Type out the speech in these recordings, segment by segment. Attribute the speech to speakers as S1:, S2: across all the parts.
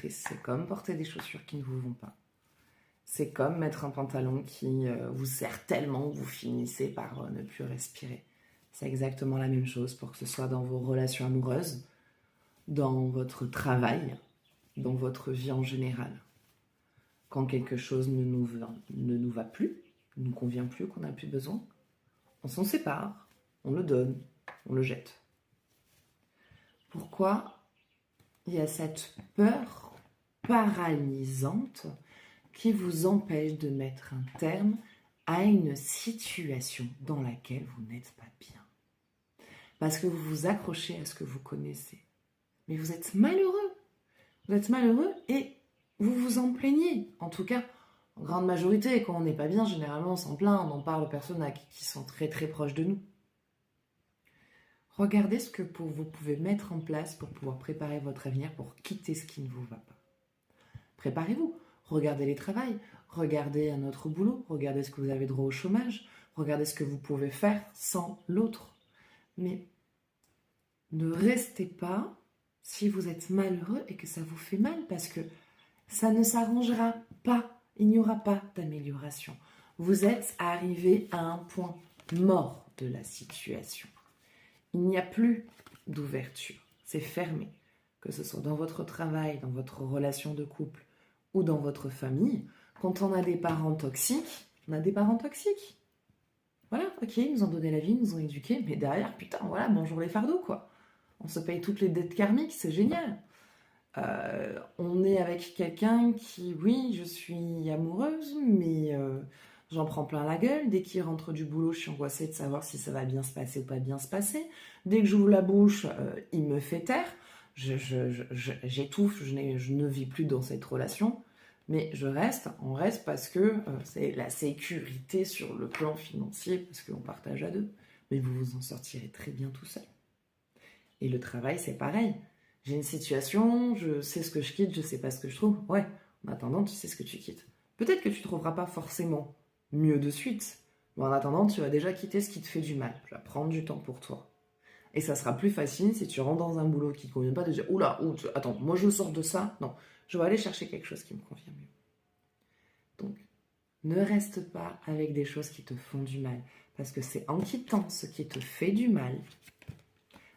S1: cicatrices. C'est comme porter des chaussures qui ne vous vont pas. C'est comme mettre un pantalon qui vous serre tellement que vous finissez par ne plus respirer. C'est exactement la même chose pour que ce soit dans vos relations amoureuses, dans votre travail, dans votre vie en général. Quand quelque chose ne nous va plus, ne nous convient plus, qu'on n'a plus besoin, on s'en sépare, on le donne, on le jette. Pourquoi il y a cette peur paralysante qui vous empêche de mettre un terme à une situation dans laquelle vous n'êtes pas bien? Parce que vous vous accrochez à ce que vous connaissez. Mais vous êtes malheureux. Vous êtes malheureux et vous vous en plaignez. En tout cas, en grande majorité, quand on n'est pas bien, généralement on s'en plaint, on en parle aux personnes qui sont très très proches de nous. Regardez ce que vous pouvez mettre en place pour pouvoir préparer votre avenir, pour quitter ce qui ne vous va pas. Préparez-vous, regardez les travails, regardez un autre boulot, regardez ce que vous avez droit au chômage, regardez ce que vous pouvez faire sans l'autre. Mais ne restez pas si vous êtes malheureux et que ça vous fait mal, parce que ça ne s'arrangera pas, il n'y aura pas d'amélioration. Vous êtes arrivé à un point mort de la situation. Il n'y a plus d'ouverture, c'est fermé. Que ce soit dans votre travail, dans votre relation de couple ou dans votre famille, quand on a des parents toxiques, on a des parents toxiques. Voilà, ok, ils nous ont donné la vie, ils nous ont éduqués, mais derrière, putain, voilà, bonjour les fardeaux, quoi. On se paye toutes les dettes karmiques, c'est génial. On est avec quelqu'un qui, oui, je suis amoureuse, mais j'en prends plein la gueule. Dès qu'il rentre du boulot, je suis angoissée de savoir si ça va bien se passer ou pas bien se passer. Dès que j'ouvre la bouche, il me fait taire. J'étouffe, je ne vis plus dans cette relation. Mais on reste parce que c'est la sécurité sur le plan financier, parce qu'on partage à deux. Mais vous vous en sortirez très bien tout seul. Et le travail, c'est pareil. J'ai une situation, je sais ce que je quitte, je sais pas ce que je trouve. Ouais, en attendant, tu sais ce que tu quittes. Peut-être que tu trouveras pas forcément mieux de suite, mais en attendant, tu vas déjà quitter ce qui te fait du mal. Tu vas prendre du temps pour toi. Et ça sera plus facile si tu rentres dans un boulot qui ne te convient pas de dire oula, attends, moi je sors de ça. Non, je vais aller chercher quelque chose qui me convient mieux. Donc, ne reste pas avec des choses qui te font du mal, parce que c'est en quittant ce qui te fait du mal.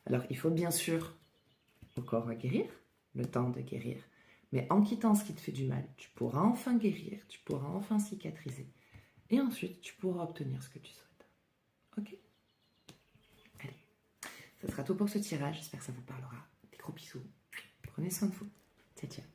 S1: Alors, il faut bien sûr encore guérir, le temps de guérir. Mais en quittant ce qui te fait du mal, tu pourras enfin guérir, tu pourras enfin cicatriser. Et ensuite, tu pourras obtenir ce que tu souhaites. Ok? Allez, ça sera tout pour ce tirage. J'espère que ça vous parlera. Des gros bisous. Prenez soin de vous. Ciao, ciao.